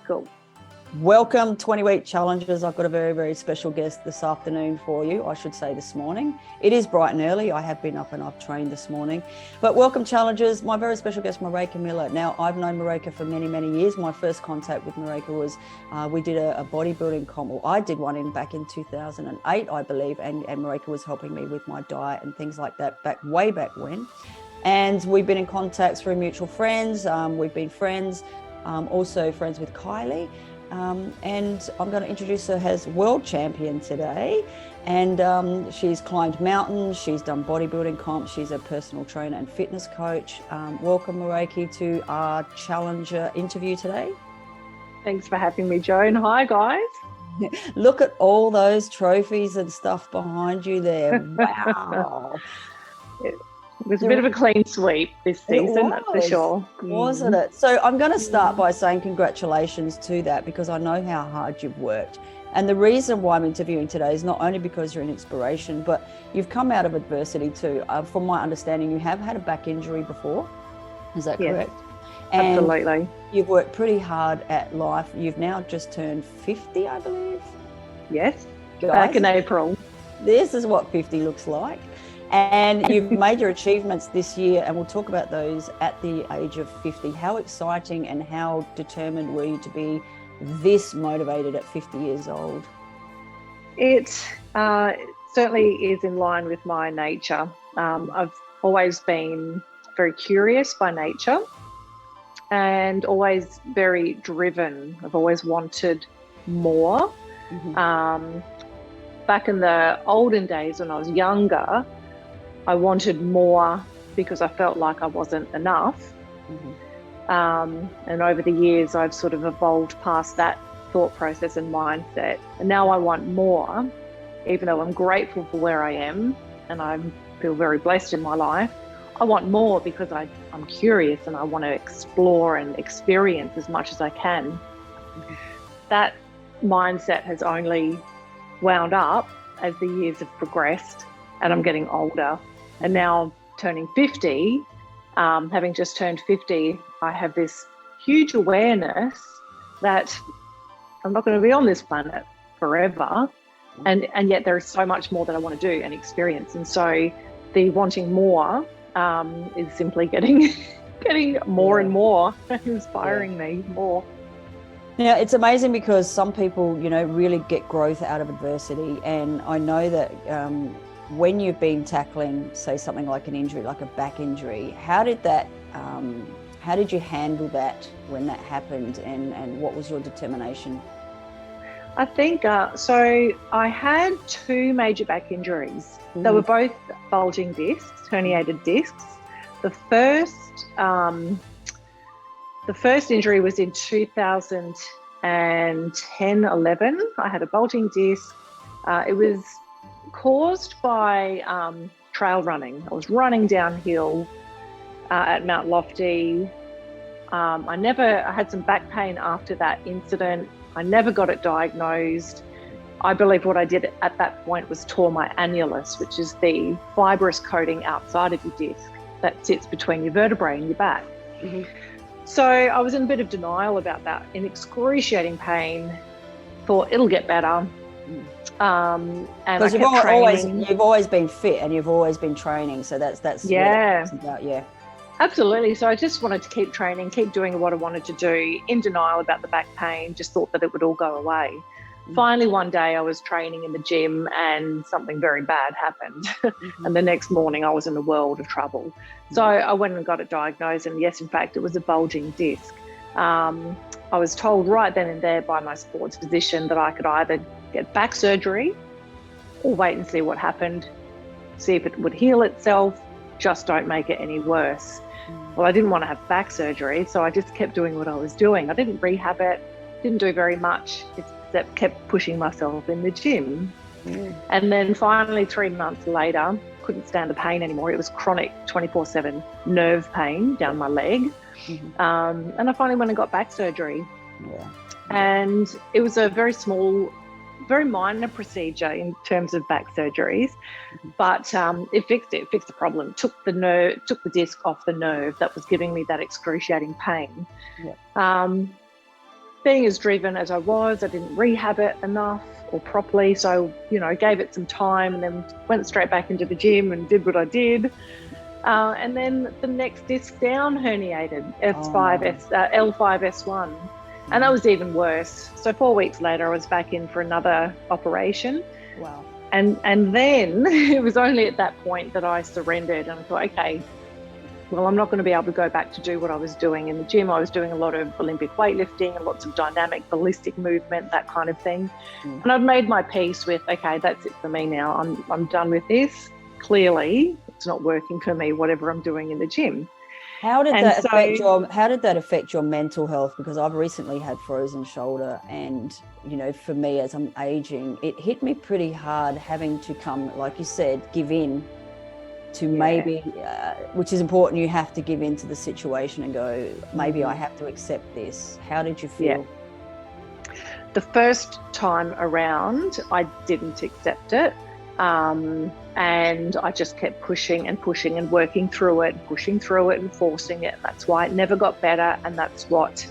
Cool. Welcome 20-week challenges. I've got a very, very special guest this afternoon for you. I should say this morning. It is bright and early. I have been up and I've trained this morning. But welcome challenges. My very special guest, Mareike Miller. Now, I've known Mareike for many, many years. My first contact with Mareike was we did a bodybuilding comp. Well, I did one back in 2008, I believe, and Mareike was helping me with my diet and things like that way back when. And we've been in contact through mutual friends. We've been friends, also friends with Kylie. And I'm going to introduce her as world champion today. And she's climbed mountains, she's done bodybuilding comps, she's a personal trainer and fitness coach. Welcome, Mareike, to our Challenger interview today. Thanks for having me, Joan. Hi, guys. Look at all those trophies and stuff behind you there. Wow. It was a bit of a clean sweep this season, that's for sure. Wasn't it? So I'm going to start by saying congratulations to that, because I know how hard you've worked. And the reason why I'm interviewing today is not only because you're an inspiration, but you've come out of adversity too. From my understanding, you have had a back injury before. Is that correct? And absolutely. You've worked pretty hard at life. You've now just turned 50, I believe. Yes, guys, back in April. This is what 50 looks like. And you've made your achievements this year, and we'll talk about those at the age of 50. How exciting and how determined were you to be this motivated at 50 years old? It certainly is in line with my nature. I've always been very curious by nature and always very driven. I've always wanted more. Mm-hmm. Back in the olden days when I was younger, I wanted more because I felt like I wasn't enough. Mm-hmm. And over the years, I've sort of evolved past that thought process and mindset. And now I want more, even though I'm grateful for where I am and I feel very blessed in my life. I want more because I'm curious and I want to explore and experience as much as I can. Mm-hmm. That mindset has only wound up as the years have progressed and I'm getting older. And now turning 50, having just turned 50, I have this huge awareness that I'm not going to be on this planet forever. And yet there is so much more that I want to do and experience. And so the wanting more is simply getting more and more, inspiring me more. Now, it's amazing because some people, really get growth out of adversity. And I know that when you've been tackling, say, something like an injury, like a back injury, how did you handle that when that happened, and what was your determination? I think, so I had two major back injuries. Mm. They were both bulging discs, herniated discs. The first injury was in 2010-11. I had a bulging disc. It was caused by trail running. I was running downhill at Mount Lofty. I had some back pain after that incident. I never got it diagnosed. I believe what I did at that point was tore my annulus, which is the fibrous coating outside of your disc that sits between your vertebrae and your back. Mm-hmm. So I was in a bit of denial about that, in excruciating pain, thought it'll get better. And I kept training. You've always been fit and you've always been training, so that's what it's about, yeah. Absolutely. So I just wanted to keep training, keep doing what I wanted to do, in denial about the back pain, just thought that it would all go away. Mm-hmm. Finally, one day I was training in the gym and something very bad happened. Mm-hmm. And the next morning I was in a world of trouble. Mm-hmm. So I went and got it diagnosed, and yes, in fact, it was a bulging disc. I was told right then and there by my sports physician that I could either get back surgery or wait and see what happened, see if it would heal itself, just don't make it any worse. Well, I didn't want to have back surgery, so I just kept doing what I was doing. I didn't rehab it, didn't do very much, except kept pushing myself in the gym. Mm. And then finally, 3 months later, couldn't stand the pain anymore. It was chronic 24/7 nerve pain down my leg. Mm-hmm. And I finally went and got back surgery. Yeah. And it was a very small, very minor procedure in terms of back surgeries, but it fixed the problem. Took the disc off the nerve that was giving me that excruciating pain. Yeah. being as driven as I was, I didn't rehab it enough or properly. So, gave it some time and then went straight back into the gym and did what I did. And then the next disc down herniated, L5S1. And that was even worse. So 4 weeks later, I was back in for another operation. Wow. And then it was only at that point that I surrendered and I thought, okay, well, I'm not going to be able to go back to do what I was doing in the gym. I was doing a lot of Olympic weightlifting and lots of dynamic ballistic movement, that kind of thing. And I'd made my peace with, okay, that's it for me now. I'm done with this. Clearly, it's not working for me, whatever I'm doing in the gym. How did that affect your mental health? Because I've recently had frozen shoulder, and for me, as I'm aging, it hit me pretty hard having to come, like you said, give in to maybe, which is important. You have to give in to the situation and go, maybe I have to accept this. How did you feel? Yeah. The first time around, I didn't accept it. And I just kept pushing and pushing and working through it and forcing it. That's why it never got better. And that's what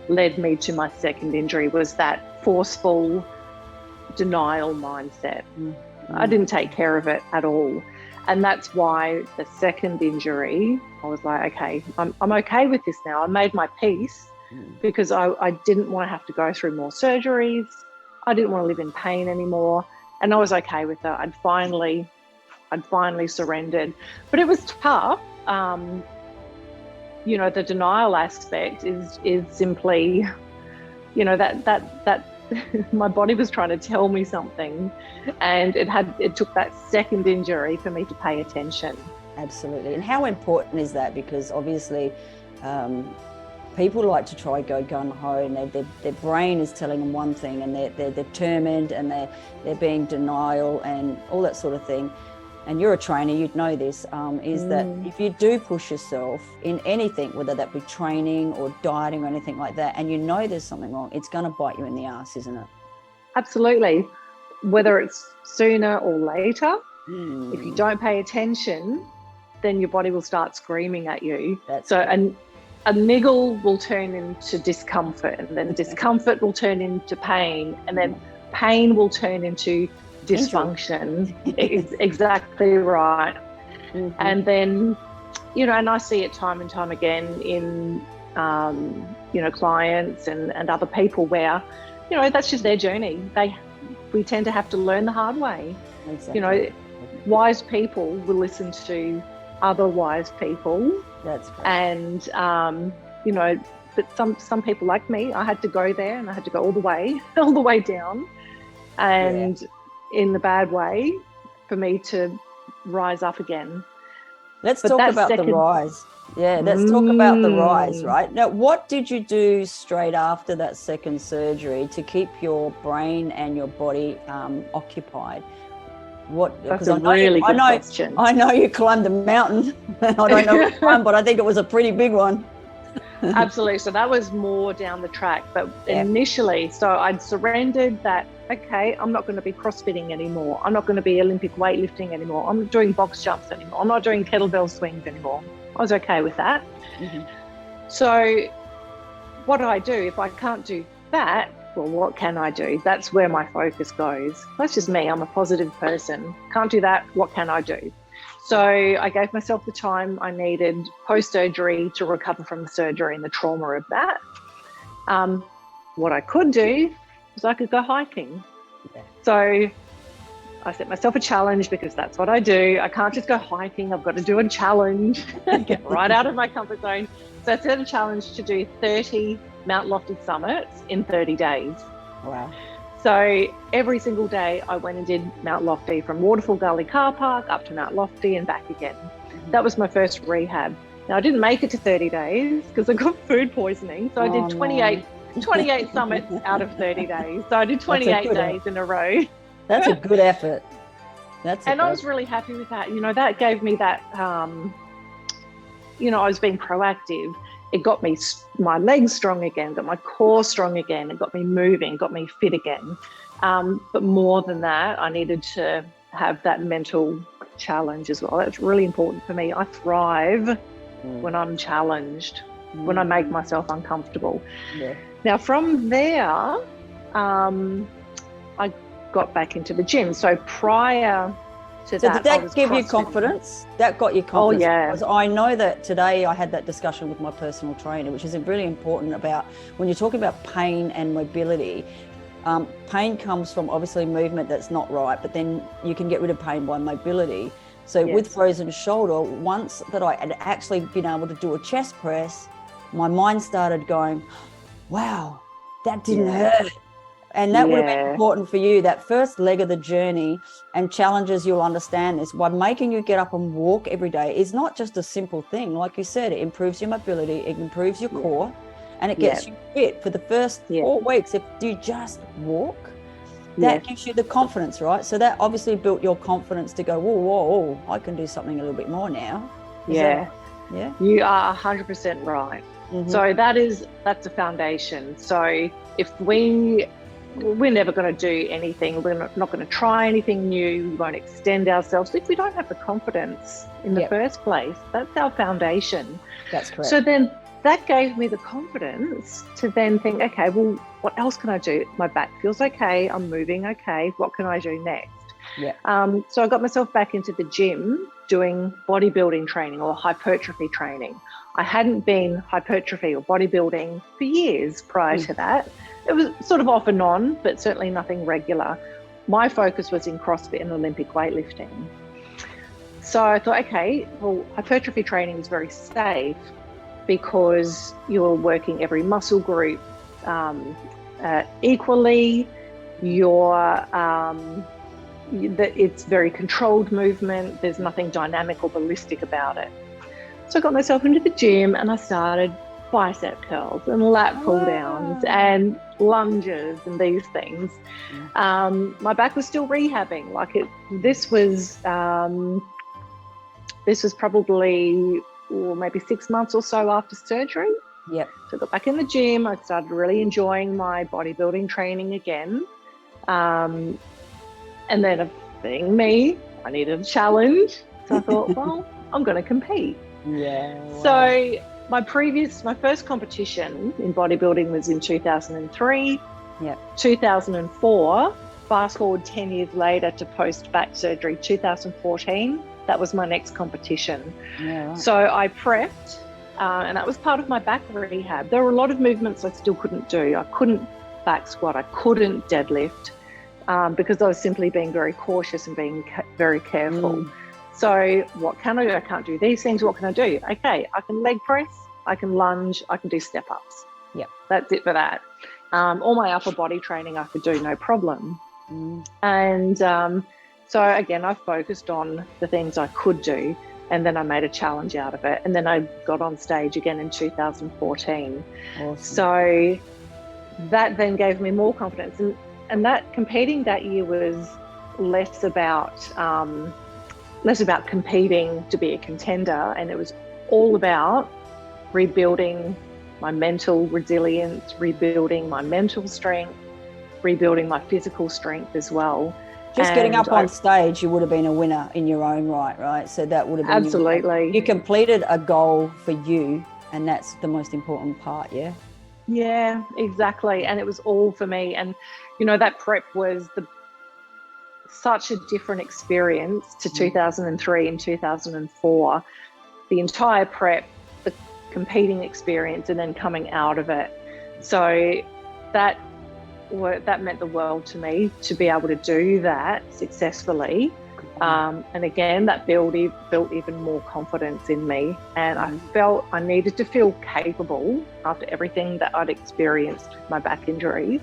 led me to my second injury, was that forceful denial mindset. I didn't take care of it at all. And that's why the second injury, I was like, okay, I'm okay with this now. I made my peace because I didn't want to have to go through more surgeries. I didn't want to live in pain anymore. And I was okay with that. I'd finally surrendered. But it was tough. The denial aspect is simply, that my body was trying to tell me something, and it took that second injury for me to pay attention. Absolutely. And how important is that? Because obviously people like to try go gung-ho, and their brain is telling them one thing, and they're determined, and they're being denial and all that sort of thing. And you're a trainer, you'd know this, is that if you do push yourself in anything, whether that be training or dieting or anything like that, and there's something wrong, it's going to bite you in the ass, isn't it? Absolutely. Whether it's sooner or later, if you don't pay attention, then your body will start screaming at you. And a niggle will turn into discomfort, and then discomfort will turn into pain, and then pain will turn into dysfunction. It's exactly right. And then, and I see it time and time again in, clients and other people where, that's just their journey. We tend to have to learn the hard way. Exactly. Wise people will listen to other wise people. That's great. And, but some people like me, I had to go there, and I had to go all the way down, and in the bad way, for me to rise up again. Let's talk about the rise. Yeah, let's talk about the rise, right? Now, what did you do straight after that second surgery to keep your brain and your body occupied? That's a really good question. I know you climbed a mountain. I don't know which one, but I think it was a pretty big one. Absolutely. So that was more down the track. But initially, so I'd surrendered that, okay, I'm not going to be CrossFitting anymore. I'm not going to be Olympic weightlifting anymore. I'm not doing box jumps anymore. I'm not doing kettlebell swings anymore. I was okay with that. So what do I do? If I can't do that, well, what can I do? That's where my focus goes. That's just me. I'm a positive person. Can't do that. What can I do? So I gave myself the time I needed post-surgery to recover from the surgery and the trauma of that. What I could do was I could go hiking. So I set myself a challenge, because that's what I do. I can't just go hiking. I've got to do a challenge, get right out of my comfort zone. So I set a challenge to do 30 Mount Lofty summits in 30 days. Wow. So every single day I went and did Mount Lofty, from Waterfall Gully car park up to Mount Lofty and back again. That was my first rehab. Now, I didn't make it to 30 days because I got food poisoning. So I did 28 summits out of 30 days. So I did 28 days in a row. That's a good effort. I was really happy with that. That gave me that, I was being proactive. It got me my legs strong again, got my core strong again. It got me moving, got me fit again. But more than that, I needed to have that mental challenge as well. That's really important for me. I thrive when I'm challenged. when I make myself uncomfortable. Yeah. Now, from there, I got back into the gym. So prior to So that, did that give you confidence? That got you confidence? Oh, yeah. Because I know that today I had that discussion with my personal trainer, which is really important about when you're talking about pain and mobility. Pain comes from obviously movement that's not right, but then you can get rid of pain by mobility. So with frozen shoulder, once that I had actually been able to do a chest press, my mind started going, wow, that didn't hurt. And that would have been important for you, that first leg of the journey. And challenges, you'll understand this, by making you get up and walk every day is not just a simple thing. Like you said, it improves your mobility, it improves your core, and it gets you fit for the first 4 weeks. If you just walk, that gives you the confidence, right? So that obviously built your confidence to go, whoa, I can do something a little bit more now. Yeah, you are 100% right. So that's a foundation. So if we're never going to do anything, we're not going to try anything new, we won't extend ourselves if we don't have the confidence in the first place. That's our foundation. That's correct. So then that gave me the confidence to then think, okay, well, what else can I do? My back feels okay, I'm moving okay, what can I do next? So I got myself back into the gym doing bodybuilding training or hypertrophy training. I hadn't been hypertrophy or bodybuilding for years prior to that. It was sort of off and on, but certainly nothing regular. My focus was in CrossFit and Olympic weightlifting. So I thought, okay, well, hypertrophy training is very safe because you're working every muscle group equally. It's very controlled movement. There's nothing dynamic or ballistic about it. So I got myself into the gym and I started bicep curls and lat pull downs and lunges and these things. My back was still rehabbing. This was probably maybe 6 months or so after surgery. So I got back in the gym. I started really enjoying my bodybuilding training again. And then being me, I needed a challenge. So I thought, well, I'm going to compete. So my first competition in bodybuilding was in 2003. 2004, fast forward 10 years later to post back surgery, 2014, that was my next competition. So I prepped, and that was part of my back rehab. There were a lot of movements I still couldn't do. I couldn't back squat, I couldn't deadlift, because I was simply being very cautious and being very careful. So what can I do? I can't do these things. What can I do? Okay, I can leg press, I can lunge, I can do step-ups. That's it for that. All my upper body training I could do, no problem. And so again, I focused on the things I could do, and then I made a challenge out of it. And then I got on stage again in 2014. So that then gave me more confidence. And that competing that year was less about competing to be a contender, and it was all about rebuilding my mental resilience, rebuilding my mental strength, rebuilding my physical strength as well. Just getting up on stage, you would have been a winner in your own right? So that would have been absolutely. You completed a goal for you, and that's the most important part. Yeah, exactly. And it was all for me. And that prep was such a different experience to 2003 and 2004. The entire prep, the competing experience, and then coming out of it. So that meant the world to me, to be able to do that successfully. And again, that built even more confidence in me. And I felt I needed to feel capable after everything that I'd experienced with my back injuries.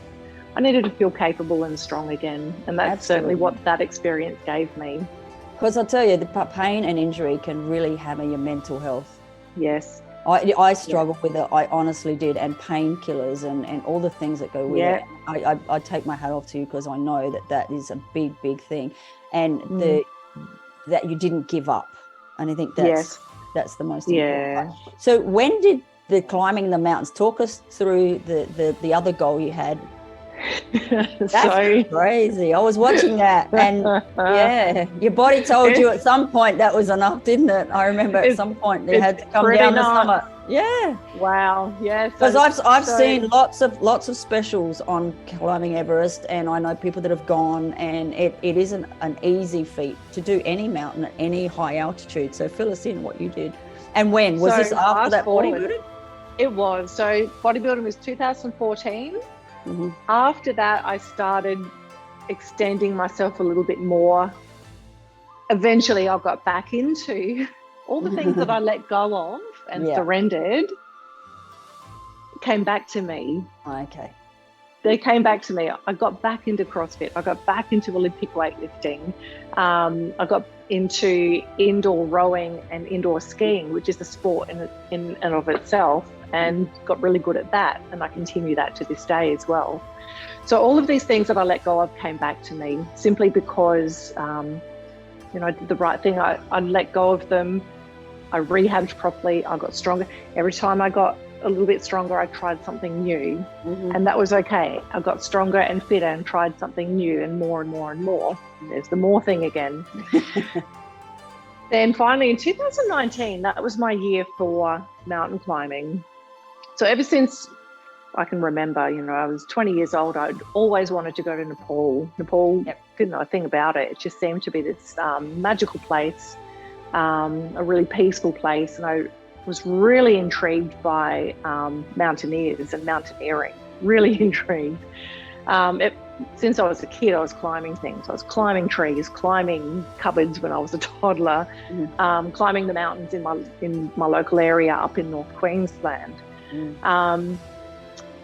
I needed to feel capable and strong again. And that's certainly what that experience gave me. Because I'll tell you, the pain and injury can really hammer your mental health. Yes. I struggled with it. I honestly did. And painkillers and all the things that go with it. I take my hat off to you, because I know that is a big, big thing. And that you didn't give up. And I think that's the most important part. So when did the climbing the mountains, talk us through the other goal you had? That's crazy. I was watching that, and your body told you at some point that was enough, didn't it? I remember at some point they had to come down the summit. Yeah. Wow. Yeah. Because I've seen lots of specials on climbing Everest, and I know people that have gone, and it isn't an easy feat to do any mountain at any high altitude. So fill us in what you did. And when? Was this after that bodybuilding? It was. So bodybuilding was 2014. Mm-hmm. After that, I started extending myself a little bit more. Eventually, I got back into all the things that I let go of and surrendered came back to me. Okay. They came back to me. I got back into CrossFit. I got back into Olympic weightlifting. I got into indoor rowing and indoor skiing, which is a sport in and of itself, and got really good at that. And I continue that to this day as well. So all of these things that I let go of came back to me simply because, I did the right thing. I let go of them. I rehabbed properly. I got stronger. Every time I got a little bit stronger, I tried something new, and that was okay. I got stronger and fitter and tried something new and more and more and more. There's the more thing again. Then finally in 2019, that was my year for mountain climbing. So ever since I can remember, I was 20 years old, I'd always wanted to go to Nepal. Didn't know a thing about it. It just seemed to be this magical place, a really peaceful place. And I was really intrigued by mountaineers and mountaineering, really intrigued. Since I was a kid, I was climbing things. I was climbing trees, climbing cupboards when I was a toddler, climbing the mountains in my local area up in North Queensland.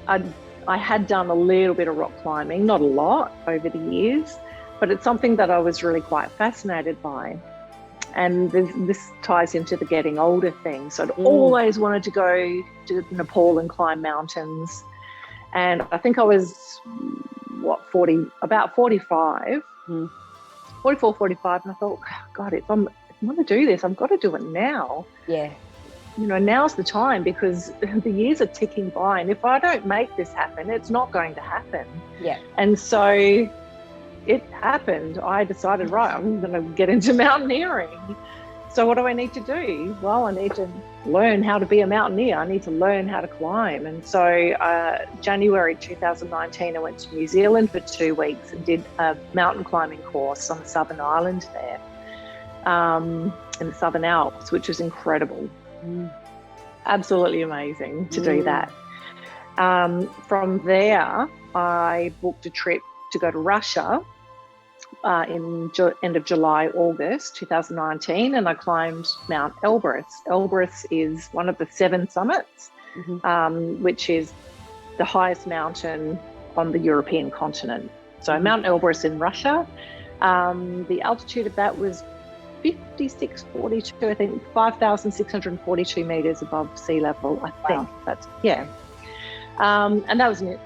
I had done a little bit of rock climbing, not a lot over the years, but it's something that I was really quite fascinated by. And this ties into the getting older thing. So I'd always wanted to go to Nepal and climb mountains. And I think I was, about 45, 44, 45. And I thought, God, if I want to do this, I've got to do it now. Yeah. Now's the time, because the years are ticking by. And if I don't make this happen, it's not going to happen. Yeah. And so it happened. I decided, right, I'm going to get into mountaineering. So what do I need to do? Well, I need to learn how to be a mountaineer. I need to learn how to climb. And so January 2019, I went to New Zealand for 2 weeks and did a mountain climbing course on the Southern Island there, in the Southern Alps, which was incredible. Absolutely amazing to do that. From there, I booked a trip to go to Russia in end of July, August 2019, and I climbed Mount Elbrus. Elbrus is one of the 7 summits, which is the highest mountain on the European continent. So Mount Elbrus in Russia, the altitude of that was 5642, I think 5,642 meters above sea level, I think. And that was an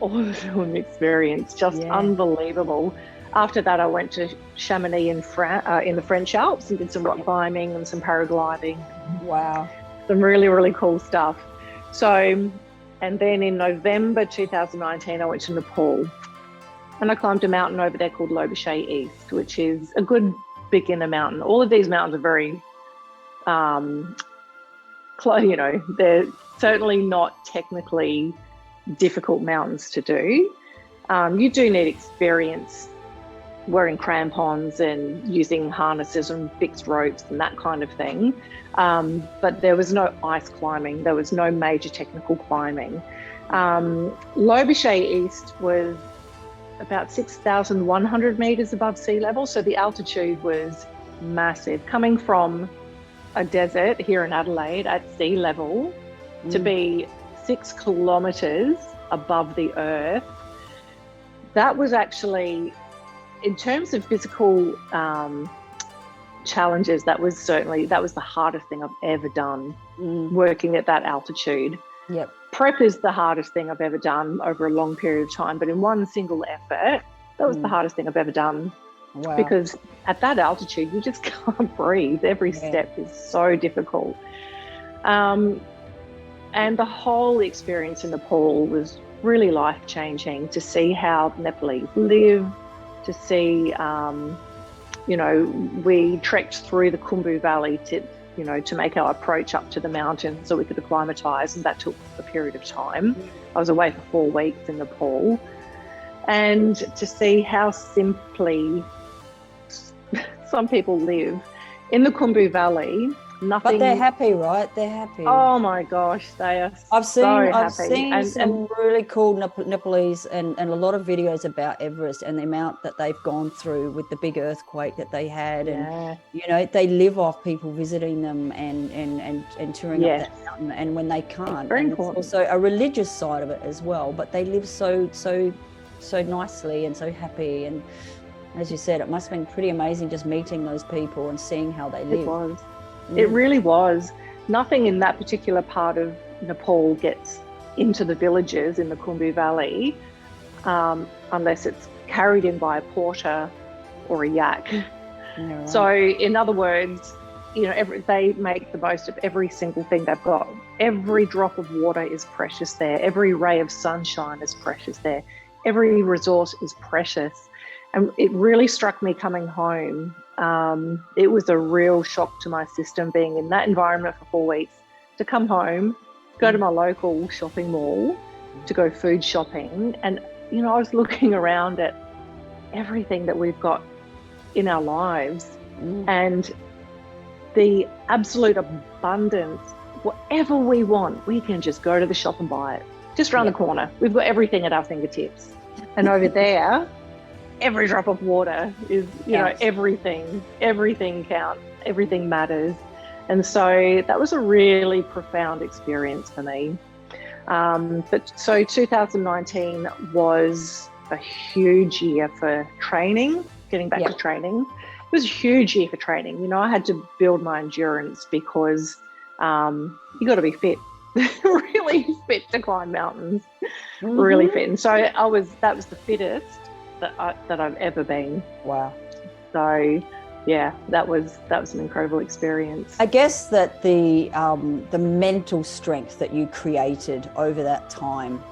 awesome experience, just unbelievable. After that, I went to Chamonix in the French Alps and did some rock climbing and some paragliding. Wow. Some really, really cool stuff. So, and then in November 2019, I went to Nepal and I climbed a mountain over there called Lobuche East, which is a good beginner mountain. All of these mountains are very, they're certainly not technically difficult mountains to do. You do need experience wearing crampons and using harnesses and fixed ropes and that kind of thing. But there was no ice climbing. There was no major technical climbing. Lobuche East was about 6,100 meters above sea level. So the altitude was massive. Coming from a desert here in Adelaide at sea level to be 6 kilometers above the earth, that was actually, in terms of physical challenges, that was the hardest thing I've ever done, working at that altitude. Yep. Prep is the hardest thing I've ever done over a long period of time, but in one single effort, that was the hardest thing I've ever done. Wow. Because at that altitude, you just can't breathe. Every step is so difficult. And the whole experience in Nepal was really life-changing, to see how Nepalese live, to see, we trekked through the Khumbu Valley to make our approach up to the mountain so we could acclimatise, and that took a period of time. I was away for 4 weeks in Nepal, and to see how simply some people live in the Khumbu Valley. Nothing. But they're happy, right? They're happy. Oh my gosh, they are. I've seen happy. some really cool Nepalese and a lot of videos about Everest and the amount that they've gone through with the big earthquake that they had, and they live off people visiting them and touring up that mountain. And when they can't, very and important. It's also a religious side of it as well. But they live so nicely and so happy. And as you said, it must have been pretty amazing just meeting those people and seeing how they live. It was. It really was. Nothing in that particular part of Nepal gets into the villages in the Khumbu Valley unless it's carried in by a porter or a yak. Yeah, right. So in other words, they make the most of every single thing they've got. Every drop of water is precious there. Every ray of sunshine is precious there. Every resource is precious. And it really struck me coming home. It was a real shock to my system being in that environment for 4 weeks, to come home, go to my local shopping mall to go food shopping. And, I was looking around at everything that we've got in our lives and the absolute abundance. Whatever we want, we can just go to the shop and buy it. Just around the corner. We've got everything at our fingertips. And over there, every drop of water is, everything counts, everything matters. And so that was a really profound experience for me. So 2019 was a huge year for training, getting back to training. It was a huge year for training. I had to build my endurance because you got to be fit, really fit to climb mountains, really fit. And so that was the fittest that I've ever been. Wow. So that was an incredible experience. I guess that the mental strength that you created over that time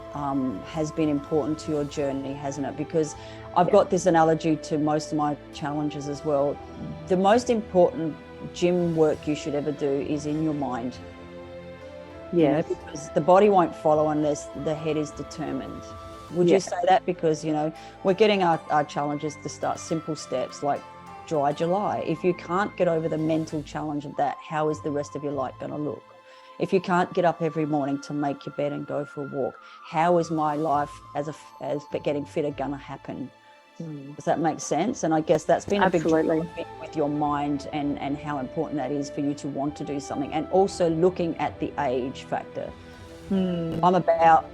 has been important to your journey, hasn't it? Because I've got this analogy to most of my challenges as well. The most important gym work you should ever do is in your mind. Yes. Because the body won't follow unless the head is determined. Would you say that? Because, we're getting our challenges to start simple steps like Dry July. If you can't get over the mental challenge of that, how is the rest of your life going to look? If you can't get up every morning to make your bed and go for a walk, how is my life as getting fitter going to happen? Does that make sense? And I guess that's been a big thing with your mind and how important that is for you to want to do something. And also looking at the age factor. I'm about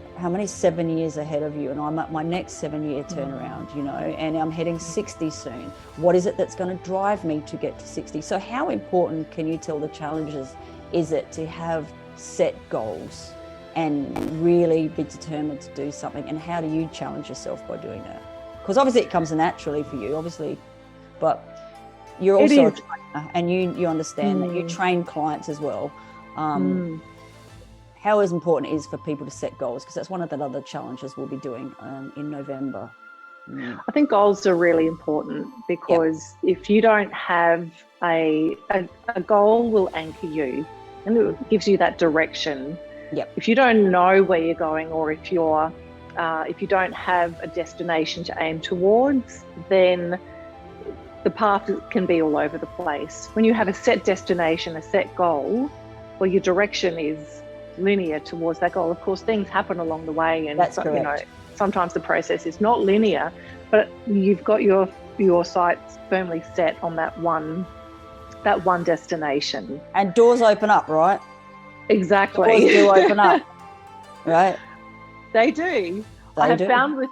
7 years ahead of you, and I'm at my next 7-year turnaround, and I'm hitting 60 soon. What is it that's going to drive me to get to 60? So how important can you tell the challengers is it to have set goals and really be determined to do something? And how do you challenge yourself by doing that? Because obviously it comes naturally for you, but you're also a trainer, and you understand that you train clients as well. How important it is for people to set goals, because that's one of the other challenges we'll be doing in November. I think goals are really important because if you don't have a goal will anchor you and it gives you that direction. If you don't know where you're going, or if you don't have a destination to aim towards, then the path can be all over the place. When you have a set destination, a set goal, well, your direction is linear towards that goal. Of course, things happen along the way, and sometimes the process is not linear, but you've got your sights firmly set on that one destination. And doors open up, right? Exactly. Doors do open up, right? They do. I have found with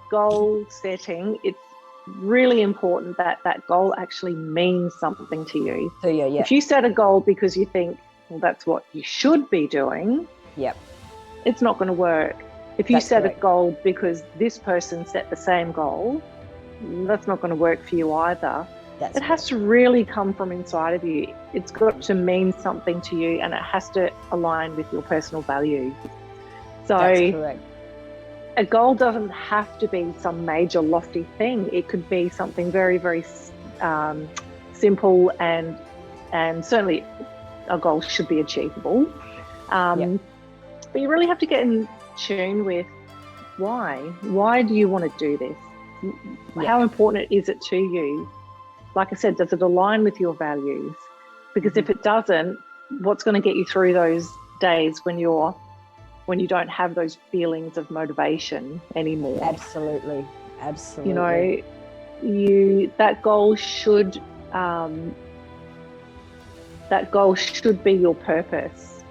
goal setting, it's really important that that goal actually means something to you. So if you set a goal because you think, well, that's what you should be doing, it's not going to work. If you set a goal because this person set the same goal, that's not going to work for you either. It has to really come from inside of you. It's got to mean something to you, and it has to align with your personal values. So that's correct. A goal doesn't have to be some major lofty thing. It could be something very, very simple and certainly a goal should be achievable. But you really have to get in tune with why. Why do you want to do this? How important is it to you? Like I said, does it align with your values? Because if it doesn't, what's going to get you through those days when you don't have those feelings of motivation anymore? Absolutely. You know, that goal should be your purpose.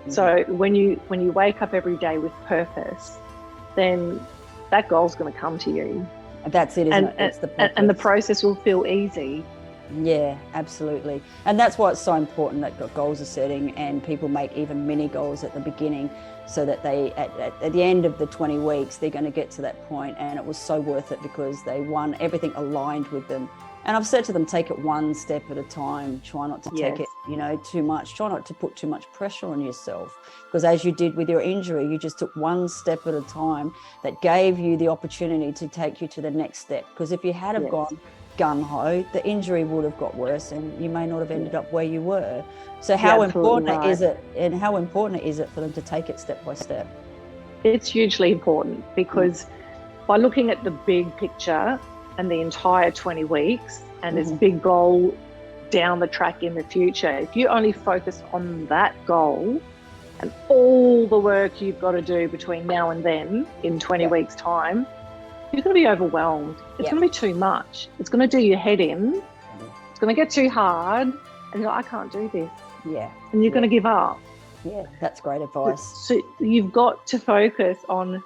So when you wake up every day with purpose, then that goal's going to come to you. That's it, isn't it? It's the purpose. And the process will feel easy. Yeah, absolutely. And that's why it's so important that goals are setting, and people make even mini goals at the beginning, so that they, at the end of the 20 weeks, they're going to get to that point. And it was so worth it because they won, everything aligned with them. And I've said to them, take it one step at a time. Try not to take it, too much. Try not to put too much pressure on yourself. Because as you did with your injury, you just took one step at a time that gave you the opportunity to take you to the next step. Because if you had have gone gung-ho, the injury would have got worse and you may not have ended up where you were. So how important is it, and how important is it for them to take it step by step? It's hugely important, because by looking at the big picture and the entire 20 weeks and this big goal down the track in the future, if you only focus on that goal and all the work you've got to do between now and then in 20 weeks time, you're going to be overwhelmed. It's going to be too much. It's going to do your head in. It's going to get too hard and you're like, I can't do this. And you're going to give up. That's great advice. So you've got to focus on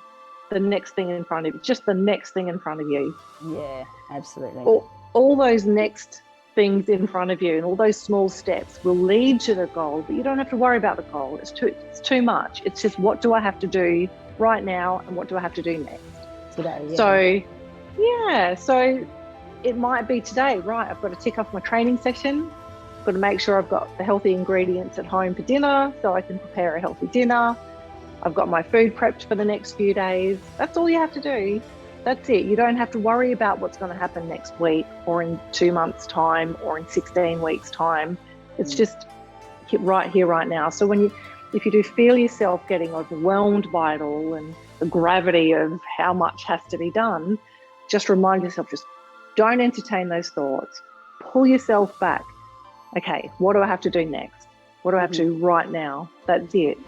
the next thing in front of you, just the next thing in front of you. Yeah, absolutely. All those next things in front of you and all those small steps will lead to the goal, but you don't have to worry about the goal. It's too much. It's just, what do I have to do right now and what do I have to do next? Today, So it might be today, right? I've got to tick off my training session. I've got to make sure I've got the healthy ingredients at home for dinner so I can prepare a healthy dinner. I've got my food prepped for the next few days. That's all you have to do. That's it. You don't have to worry about what's going to happen next week or in 2 months' time or in 16 weeks' time. It's just right here, right now. So if you do feel yourself getting overwhelmed by it all and the gravity of how much has to be done, just remind yourself, just don't entertain those thoughts. Pull yourself back. Okay, what do I have to do next? What do I have to do right now? That's it.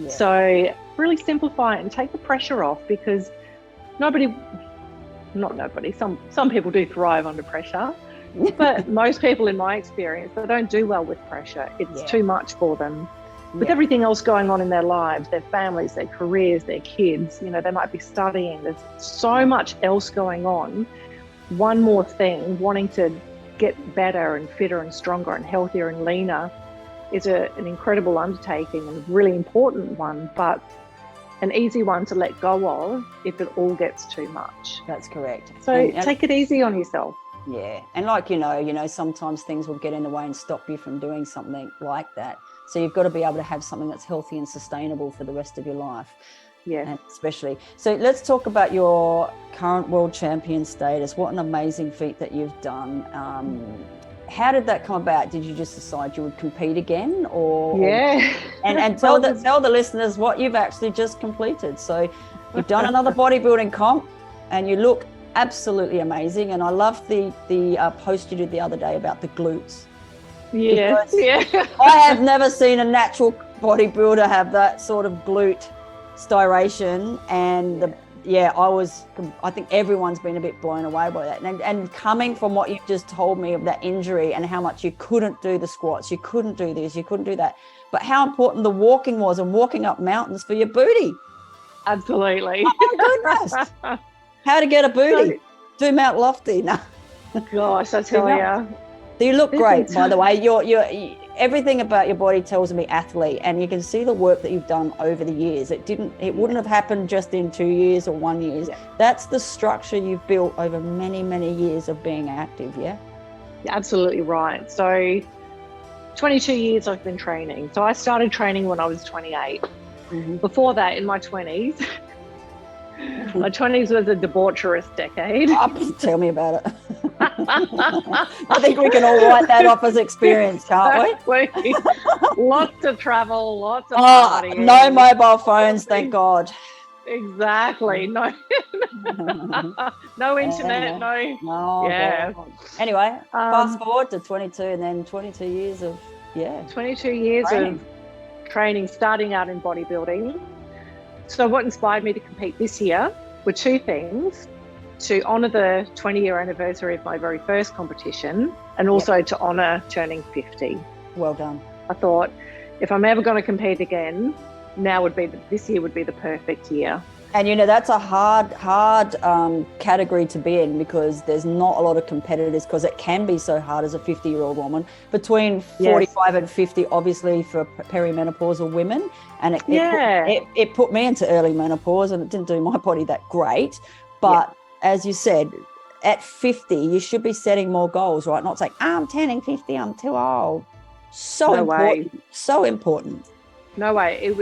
So really simplify it and take the pressure off, because some people do thrive under pressure, but most people, in my experience, they don't do well with pressure. It's too much for them. With everything else going on in their lives, their families, their careers, their kids, they might be studying. There's so much else going on. One more thing, wanting to get better and fitter and stronger and healthier and leaner is an incredible undertaking and a really important one, but an easy one to let go of if it all gets too much. That's correct. So take it easy on yourself. Yeah. And like, sometimes things will get in the way and stop you from doing something like that. So you've got to be able to have something that's healthy and sustainable for the rest of your life. And especially. So let's talk about your current world champion status. What an amazing feat that you've done. How did that come about? Did you just decide you would compete again, and tell the listeners what you've actually just completed? So you've done another bodybuilding comp and you look absolutely amazing. And I love the post you did the other day about the glutes. I have never seen a natural bodybuilder have that sort of glute striation, and I think everyone's been a bit blown away by that. And coming from what you just told me of that injury and how much you couldn't do the squats, you couldn't do this, you couldn't do that, but how important the walking was and walking up mountains for your booty. Absolutely. Oh my goodness. How to get a booty? Do Mount Lofty. No. Gosh, I tell you. You look great, by the way. You're everything about your body tells me athlete, and you can see the work that you've done over the years. It wouldn't have happened just in 2 years or 1 year. That's the structure you've built over many, many years of being active. You're absolutely right. So 22 years I've been training. So I started training when I was 28. Before that, in my 20s, my 20s was a debaucherous decade. Tell me about it. I think we can all write that off as experience, can't we? Lots of travel, lots of partying. No mobile phones, thank God. Exactly. No, no internet. No. Yeah. God. Anyway, fast forward to 22, and then 22 years of 22 years training. of training, starting out in bodybuilding. So what inspired me to compete this year were two things: to honour the 20-year anniversary of my very first competition, and also to honour turning 50. Well done. I thought, if I'm ever going to compete again, this year would be the perfect year. And that's a hard category to be in, because there's not a lot of competitors, because it can be so hard as a 50-year-old woman. Between 45 and 50, obviously, for perimenopausal women, and it put me into early menopause, and it didn't do my body that great. But as you said, at 50, you should be setting more goals, right? Not saying, I'm turning 50, I'm too old. So important. So important. No way.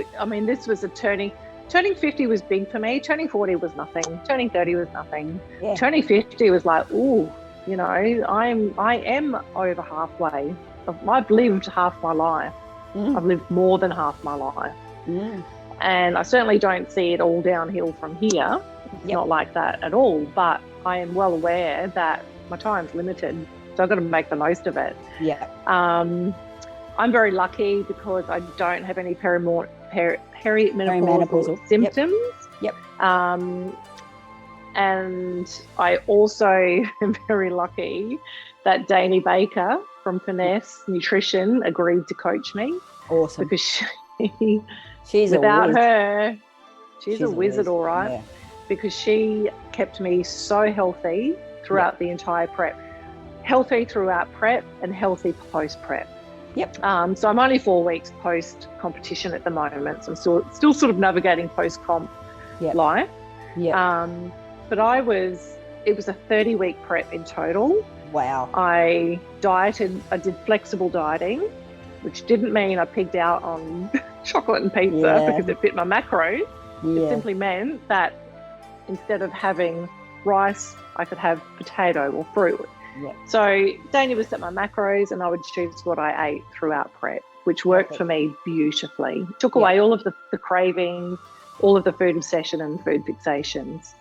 This was turning 50 was big for me. Turning 40 was nothing. Turning 30 was nothing. Yeah. Turning 50 was like, ooh, I am over halfway. I've lived half my life. I've lived more than half my life. And I certainly don't see it all downhill from here. It's not like that at all. But I am well aware that my time's limited. So I've got to make the most of it. Yeah. I'm very lucky because I don't have any perimenopausal symptoms. Yep. And I also am very lucky that Dani Baker from Finesse Nutrition agreed to coach me. Awesome. Because she's without a her, she's a wizard, all right. Yeah. Because she kept me so healthy throughout the entire prep. Healthy throughout prep and healthy post-prep. Yep. So I'm only 4 weeks post-competition at the moment. So I'm still sort of navigating post-comp life. Yeah. But it was a 30-week prep in total. Wow. I did flexible dieting, which didn't mean I pigged out on chocolate and pizza because it fit my macros. Yeah. It simply meant that instead of having rice, I could have potato or fruit. Yeah. So Dani would set my macros and I would choose what I ate throughout prep, which worked for me beautifully. Took away all of the cravings, all of the food obsession and food fixations.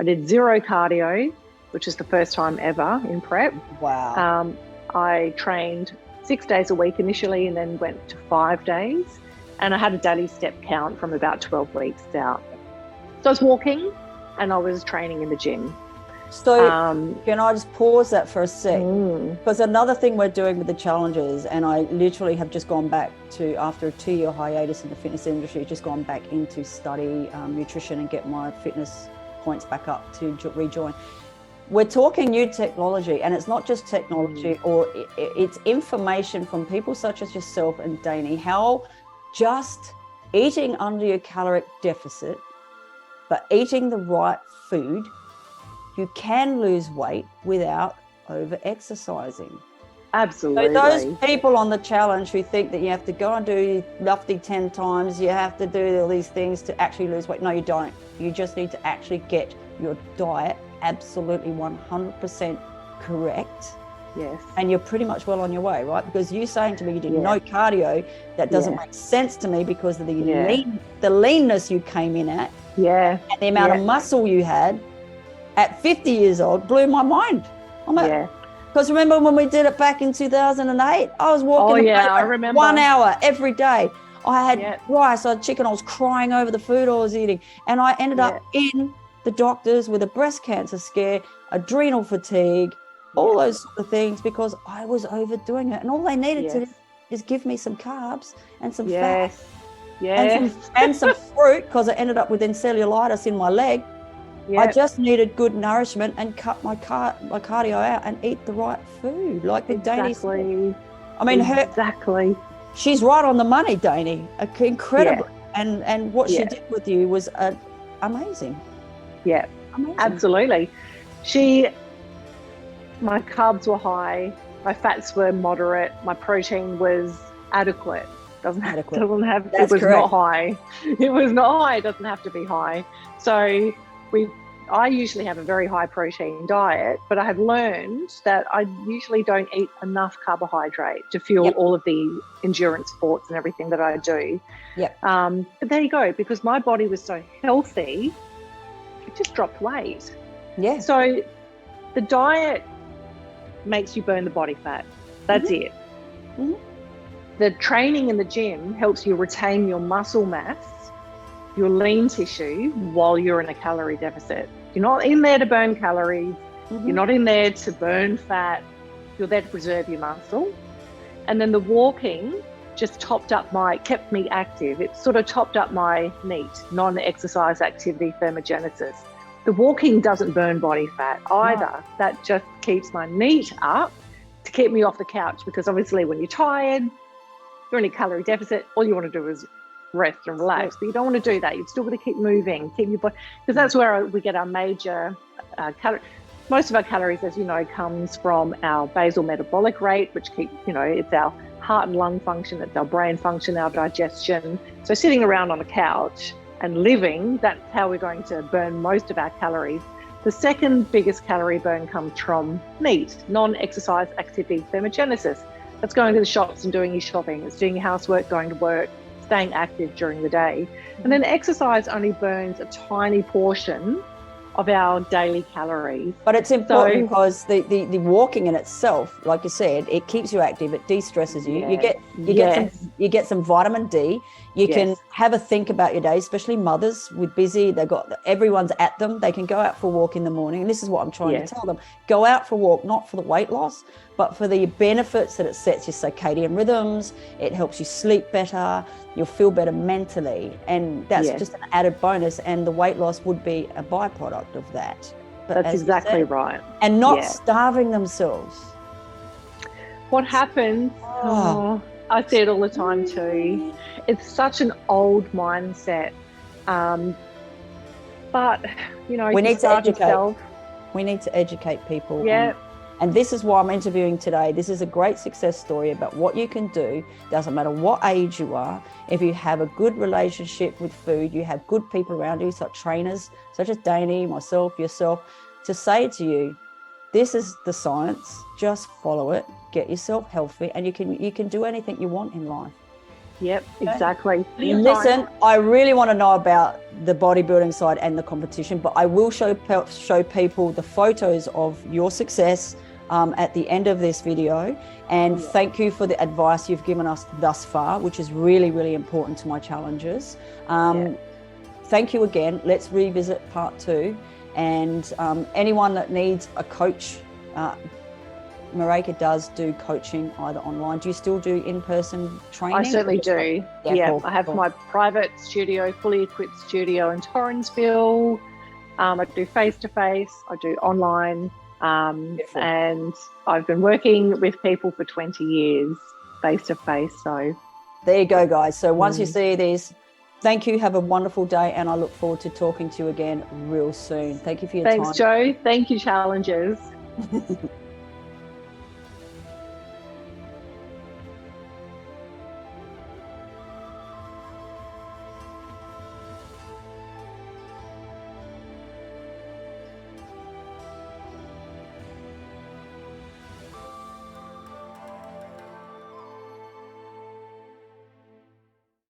I did 0 cardio, which is the first time ever in prep. Wow. I trained 6 days a week initially and then went to 5 days. And I had a daily step count from about 12 weeks out. So I was walking and I was training in the gym. So can I just pause that for a sec? Because another thing we're doing with the challenges, and I literally have just gone back to, after a 2-year hiatus in the fitness industry, just gone back into study nutrition and get my fitness points back up to rejoin. We're talking new technology, and it's not just technology, or it's information from people such as yourself and Dani, how just eating under your caloric deficit, but eating the right food, you can lose weight without over-exercising. Absolutely. So those people on the challenge who think that you have to go and do lofty 10 times, you have to do all these things to actually lose weight. No, you don't. You just need to actually get your diet absolutely 100% correct. Yes. And you're pretty much well on your way, right? Because you saying to me you did no cardio, that doesn't make sense to me because of the leanness you came in at. Yeah. And the amount of muscle you had at 50 years old blew my mind. Because remember when we did it back in 2008? I was walking I remember. 1 hour every day. I had rice, I had chicken, I was crying over the food I was eating. And I ended up in the doctors with a breast cancer scare, adrenal fatigue, all those sort of things, because I was overdoing it. And all they needed to do is give me some carbs and some fat and some fruit, because I ended up with cellulitis in my leg. I just needed good nourishment and cut my cardio out and eat the right food, like with Dani. I mean, she's right on the money, Dani. Incredible. And what she did with you was amazing. Yeah, amazing. Absolutely. My carbs were high, my fats were moderate, my protein was adequate. It was not high. It was not high. It doesn't have to be high. So I usually have a very high protein diet, but I have learned that I usually don't eat enough carbohydrate to fuel all of the endurance sports and everything that I do. But there you go, because my body was so healthy, it just dropped weight. So the diet makes you burn the body fat. That's it. The training in the gym helps you retain your muscle mass, your lean tissue, while you're in a calorie deficit. You're not in there to burn calories. You're not in there to burn fat. You're there to preserve your muscle. And then the walking just kept me active. It sort of topped up my NEAT, non-exercise activity thermogenesis. The walking doesn't burn body fat either. No. That just keeps my NEAT up to keep me off the couch, because obviously when you're tired, you're in a calorie deficit, all you want to do is rest and relax, but you don't want to do that. You've still got to keep moving, keep your body, because that's where we get our major calories. Most of our calories, as you know, comes from our basal metabolic rate, which it's our heart and lung function, it's our brain function, our digestion. So sitting around on a couch and living, that's how we're going to burn most of our calories. The second biggest calorie burn comes from NEAT, non-exercise activity thermogenesis. That's going to the shops and doing your shopping. It's doing your housework, going to work, staying active during the day. And then exercise only burns a tiny portion of our daily calories. But it's important because the walking in itself, like you said, it keeps you active, it de-stresses you. You get some vitamin D. You can have a think about your day, especially mothers with busy, everyone's at them. They can go out for a walk in the morning. And this is what I'm trying to tell them. Go out for a walk, not for the weight loss, but for the benefits that it sets your circadian rhythms. It helps you sleep better. You'll feel better mentally. And that's just an added bonus. And the weight loss would be a byproduct of that. But that's exactly right. And not starving themselves. What happens, I see it all the time too. It's such an old mindset. But, we need to educate. We need to educate people. And this is why I'm interviewing today. This is a great success story about what you can do. Doesn't matter what age you are. If you have a good relationship with food, you have good people around you, such trainers, such as Danny, myself, yourself, to say to you, this is the science, just follow it, get yourself healthy, and you can do anything you want in life. Yep, exactly. Listen, I really want to know about the bodybuilding side and the competition, but I will show people the photos of your success at the end of this video. And thank you for the advice you've given us thus far, which is really, really important to my challengers. Thank you again. Let's revisit part 2. And anyone that needs a coach, Mareike does do coaching either online. Do you still do in-person training? I certainly do. Cool. I have my private studio, fully equipped studio in Torrensville. I do face-to-face, I do online. And I've been working with people for 20 years, face-to-face. So there you go, guys. So once you see these, thank you. Have a wonderful day. And I look forward to talking to you again real soon. Thank you for your time. Thanks, Jo. Thank you, challengers.